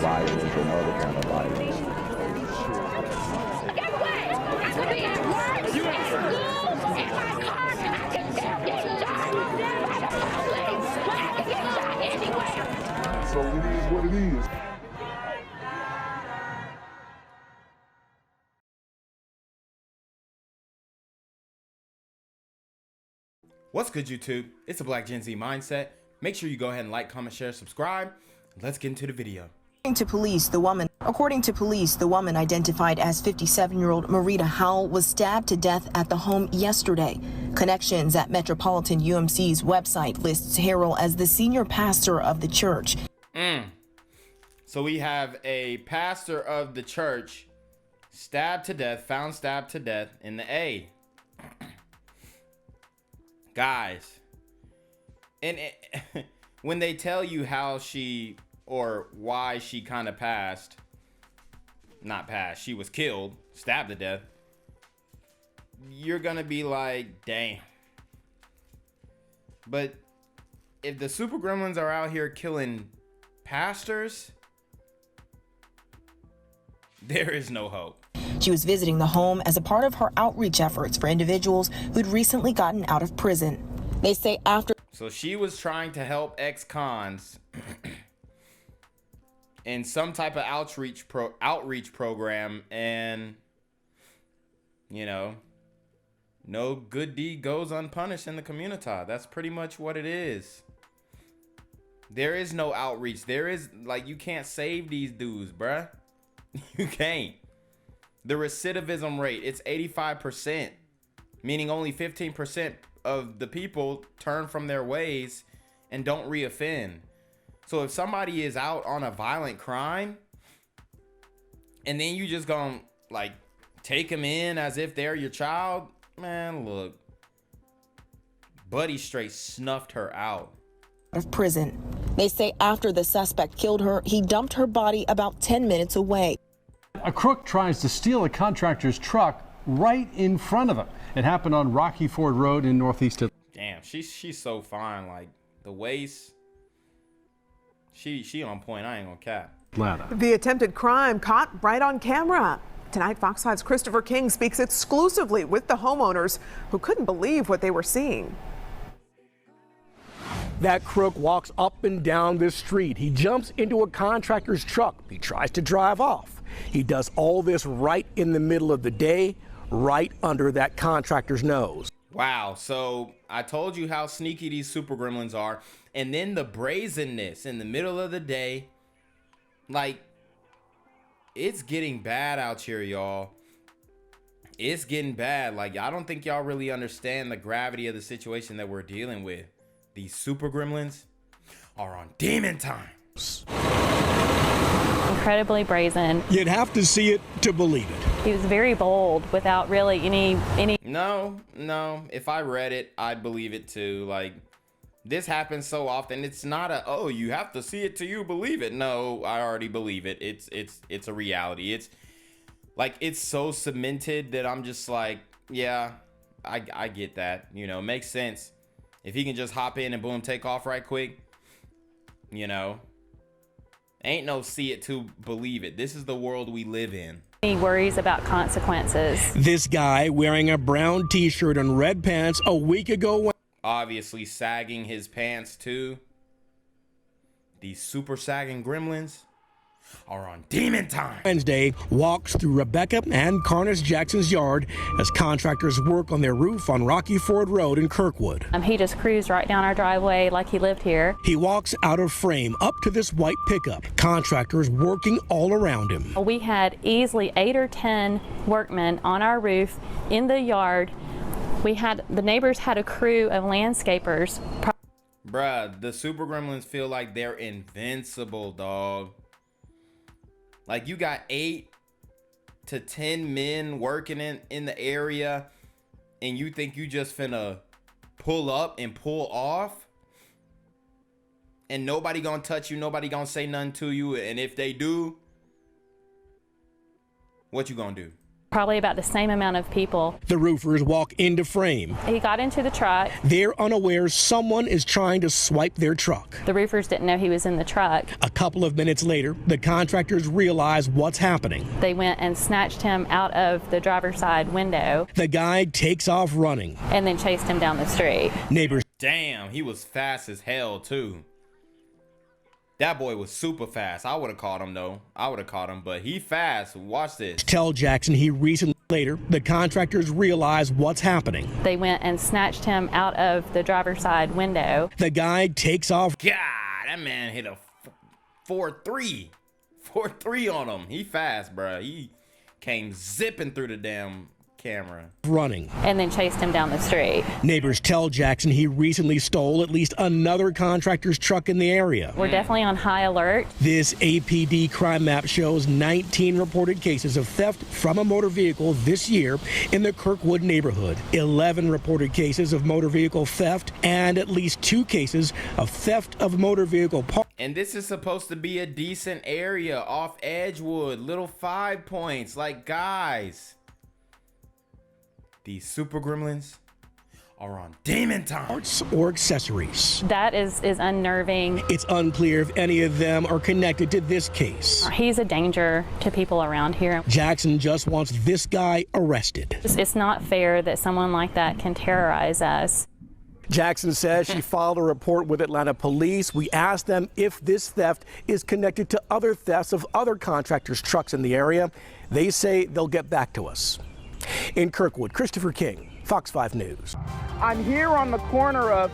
violence or no other kind of violence. Get away! I could be at work, at school, in my car, I can still get shot by the police, but I can get shot anywhere. So it is what it is. What's good, YouTube? It's a Black Gen Z Mindset. Make sure you go ahead and like, comment, share, subscribe. Let's get into the video. According to police, the woman identified as 57-year-old Marita Howell was stabbed to death at the home yesterday. Connections at Metropolitan UMC's website lists Harrell as the senior pastor of the church. So we have a pastor of the church stabbed to death, found stabbed to death in the A. Guys, and when they tell you how she or why she kind of she was killed, stabbed to death, you're gonna be like, damn. But if the super gremlins are out here killing pastors, there is no hope. She was visiting the home as a part of her outreach efforts for individuals who'd recently gotten out of prison. They say after. So she was trying to help ex-cons in some type of outreach program, and you know, no good deed goes unpunished in the community. That's pretty much what it is. There is no outreach. There is, like, you can't save these dudes, bruh. You can't. The recidivism rate, it's 85%, meaning only 15% of the people turn from their ways and don't reoffend. So if somebody is out on a violent crime and then you just gonna like take them in as if they're your child, man, look, Buddy straight snuffed her out of prison. They say after the suspect killed her, he dumped her body about 10 minutes away. A crook tries to steal a contractor's truck right in front of him. It happened on Rocky Ford Road in Northeast Atlanta. Damn, she's so fine. Like the waist, she on point. I ain't gonna cap. The attempted crime caught right on camera. Tonight, Fox 5's Christopher King speaks exclusively with the homeowners who couldn't believe what they were seeing. That crook walks up and down this street. He jumps into a contractor's truck. He tries to drive off. He does all this right in the middle of the day, right under that contractor's nose. Wow, so I told you how sneaky these super gremlins are, and then the brazenness in the middle of the day. Like, it's getting bad out here, y'all. It's getting bad. Like, I don't think y'all really understand the gravity of the situation that we're dealing with. These super gremlins are on demon times. Incredibly brazen. You'd have to see it to believe it. He was very bold without really any. No. If I read it, I'd believe it too. Like, this happens so often. It's not a, oh, you have to see it till you believe it. No, I already believe it. It's a reality. It's like, it's so cemented that I'm just like, yeah, I get that. You know, makes sense. If he can just hop in and boom, take off right quick, you know, ain't no see it to believe it. This is the world we live in. He worries about consequences. This guy wearing a brown t-shirt and red pants a week ago. Obviously sagging his pants too. These super sagging gremlins are on demon time. Wednesday walks through Rebecca and Carnes Jackson's yard as contractors work on their roof on Rocky Ford Road in Kirkwood. He just cruised right down our driveway like he lived here. He walks out of frame up to this white pickup. Contractors working all around him. We had easily 8 or 10 workmen on our roof in the yard. The neighbors had a crew of landscapers. Bruh, the super gremlins feel like they're invincible, dog. Like, you got 8 to 10 men working in the area, and you think you just finna pull up and pull off, and nobody gonna touch you, nobody gonna say nothing to you, and if they do, what you gonna do? Probably about the same amount of people. The roofers walk into frame. He got into the truck. They're unaware someone is trying to swipe their truck. The roofers didn't know he was in the truck. A couple of minutes later, the contractors realize what's happening. They went and snatched him out of the driver's side window. The guy takes off running. And then chased him down the street. Neighbors. Damn, he was fast as hell too. That boy was super fast. I would have caught him though. I would have caught him, but he fast. Watch this. Tell Jackson he recently later, the contractors realize what's happening. They went and snatched him out of the driver's side window. The guy takes off. God, that man hit a 4-3. 4-3 on him. He fast, bro. He came zipping through the damn camera. Running. And then chased him down the street. Neighbors tell Jackson he recently stole at least another contractor's truck in the area. We're definitely on high alert. This APD crime map shows 19 reported cases of theft from a motor vehicle this year in the Kirkwood neighborhood, 11 reported cases of motor vehicle theft, and at least 2 cases of theft of motor vehicle parts. And this is supposed to be a decent area off Edgewood, little 5 points. Like, guys, these super gremlins are on demon time. Parts or accessories. That is unnerving. It's unclear if any of them are connected to this case. He's a danger to people around here. Jackson just wants this guy arrested. It's not fair that someone like that can terrorize us. Jackson says she filed a report with Atlanta police. We asked them if this theft is connected to other thefts of other contractors' trucks in the area. They say they'll get back to us. In Kirkwood, Christopher King, Fox 5 News. I'm here on the corner of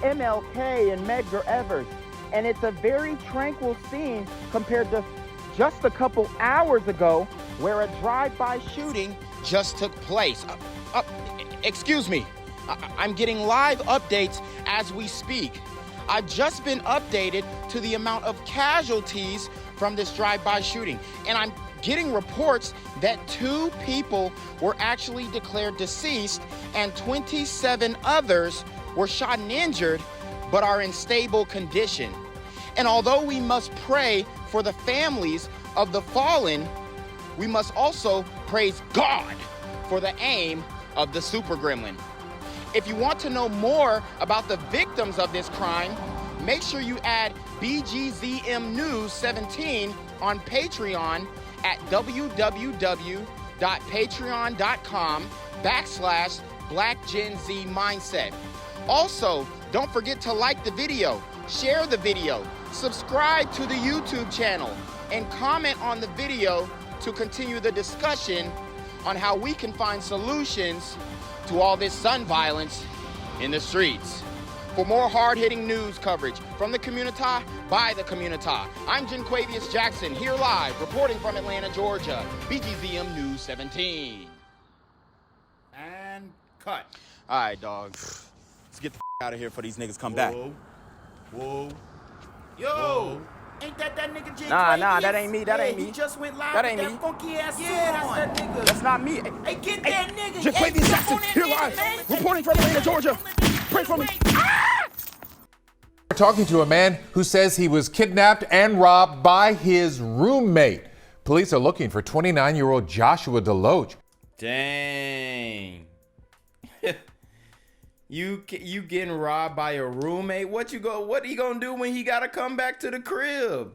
MLK and Medgar Evers, and it's a very tranquil scene compared to just a couple hours ago where a drive-by shooting just took place. Excuse me, I'm getting live updates as we speak. I've just been updated to the amount of casualties from this drive-by shooting, and I'm getting reports that 2 people were actually declared deceased and 27 others were shot and injured but are in stable condition. And although we must pray for the families of the fallen, we must also praise God for the aim of the super gremlin. If you want to know more about the victims of this crime, make sure you add BGZM News 17 on Patreon at www.patreon.com/blackgenzmindset. Also, don't forget to like the video, share the video, subscribe to the YouTube channel, and comment on the video to continue the discussion on how we can find solutions to all this gun violence in the streets. For more hard-hitting news coverage from the community, by the community, I'm Jenquavius Jackson, here live, reporting from Atlanta, Georgia, BGZM News 17. And cut. All right, dog. Let's get the out of here before these niggas come back. Whoa. Yo! Ain't that nigga J. Nah, that ain't me. That ain't me. He just went live That with ain't that me. funky ass Yeah, suit that's on. That's not me. Hey, get that nigga. Jenquavius Hey, Jackson, jump on that here nigga, live, man. reporting from Atlanta, Georgia. Pray for me. We're talking to a man who says he was kidnapped and robbed by his roommate. Police are looking for 29-year-old Joshua DeLoach. Dang. You getting robbed by a roommate? What he gonna do when he gotta come back to the crib?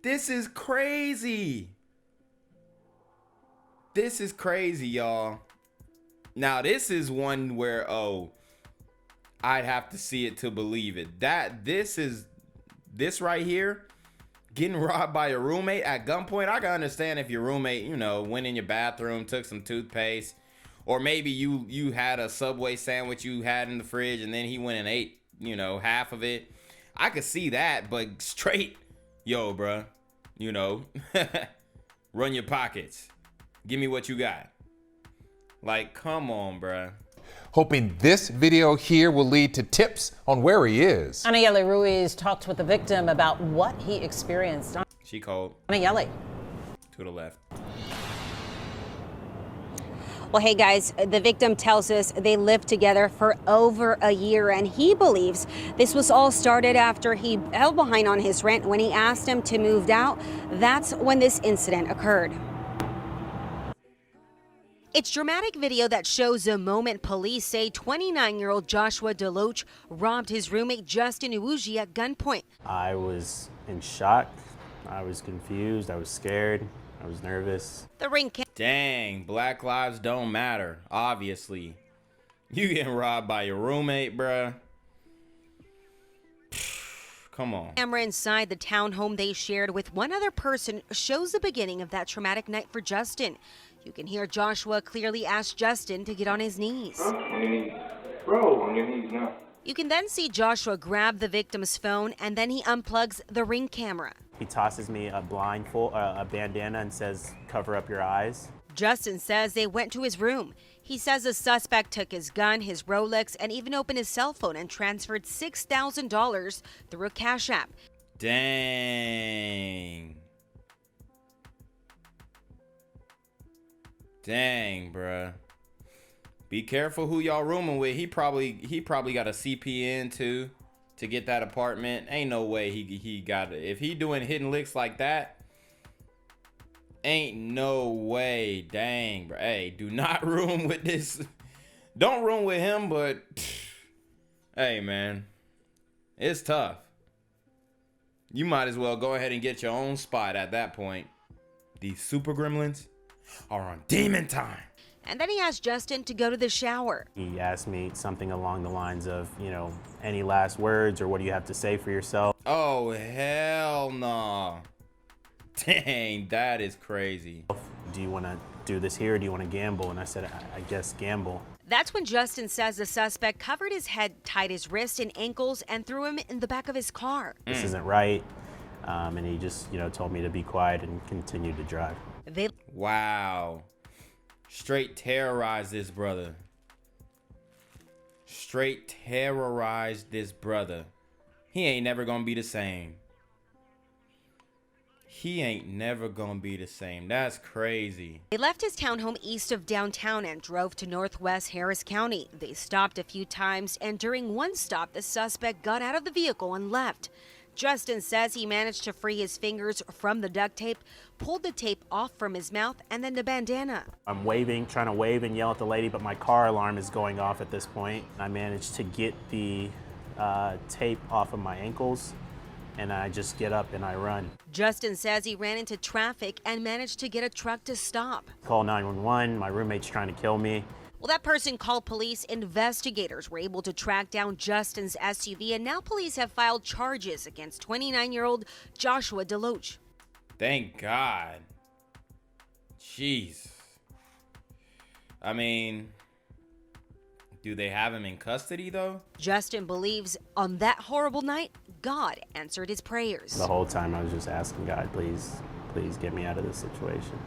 This is crazy. This is crazy, y'all. Now this is one where I'd have to see it to believe it. This right here, getting robbed by a roommate at gunpoint. I can understand if your roommate, went in your bathroom, took some toothpaste, or maybe you had a Subway sandwich you had in the fridge and then he went and ate, half of it. I could see that, but straight, yo, bruh, run your pockets. Give me what you got. Like, come on, bruh. Hoping this video here will lead to tips on where he is. Anayeli Ruiz talked with the victim about what he experienced. She cold. Anayeli. To the left. Well, hey guys, the victim tells us they lived together for over a year, and he believes this was all started after he fell behind on his rent. When he asked him to move out, that's when this incident occurred. It's dramatic video that shows the moment police say 29-year-old Joshua DeLoach robbed his roommate Justin Iwuji at gunpoint. I was in shock. I was confused. I was scared. I was nervous. The ring Dang, Black lives don't matter, obviously. You getting robbed by your roommate, bruh. Come on. Camera inside the townhome they shared with one other person shows the beginning of that traumatic night for Justin. You can hear Joshua clearly ask Justin to get on his knees. Bro, on your knees now. You can then see Joshua grab the victim's phone and then he unplugs the ring camera. He tosses me a blindfold, a bandana, and says, "Cover up your eyes." Justin says they went to his room. He says the suspect took his gun, his Rolex, and even opened his cell phone and transferred $6,000 through a Cash App. Dang. Dang, bruh. Be careful who y'all rooming with. He probably got a CPN too to get that apartment. Ain't no way he got it. If he doing hidden licks like that, ain't no way. Dang, bro. Hey, do not room with this. Don't room with him, but hey, man, it's tough. You might as well go ahead and get your own spot at that point. These super gremlins are on demon time. And then he asked Justin to go to the shower. He asked me something along the lines of, any last words or what do you have to say for yourself? Oh, hell no. Dang, that is crazy. Do you want to do this here or do you want to gamble? And I said, I guess gamble. That's when Justin says the suspect covered his head, tied his wrists and ankles, and threw him in the back of his car. This isn't right. And he just, told me to be quiet and continue to drive. Wow. Straight terrorized this brother. Straight terrorized this brother. He ain't never gonna be the same. He ain't never gonna be the same. That's crazy. They left his townhome east of downtown and drove to northwest Harris County. They stopped a few times, and during one stop, the suspect got out of the vehicle and left. Justin says he managed to free his fingers from the duct tape, pulled the tape off from his mouth, and then the bandana. I'm waving, trying to wave and yell at the lady, but my car alarm is going off at this point. I managed to get the tape off of my ankles, and I just get up and I run. Justin says he ran into traffic and managed to get a truck to stop. Call 911, my roommate's trying to kill me. Well, that person called police. Investigators were able to track down Justin's SUV, and now police have filed charges against 29-year-old Joshua DeLoach. Thank God. Jeez. I mean, do they have him in custody, though? Justin believes on that horrible night, God answered his prayers. The whole time I was just asking God, please get me out of this situation.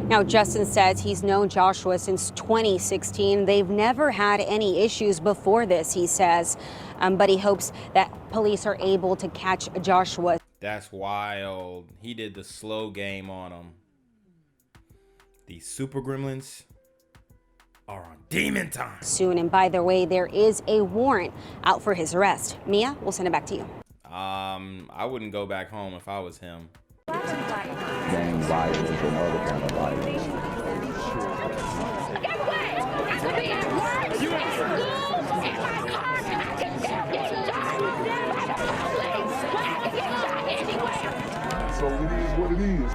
Now, Justin says he's known Joshua since 2016. They've never had any issues before this, he says, but he hopes that police are able to catch Joshua. That's wild. He did the slow game on him. These super gremlins are on demon time. Soon, and by the way, there is a warrant out for his arrest. Mia, we'll send it back to you. I wouldn't go back home if I was him. Gang violence and other kind of violence. Get away! I could be at work, in school, in my car, and I can still get shot by the police. I can get shot anywhere. So it is what it is.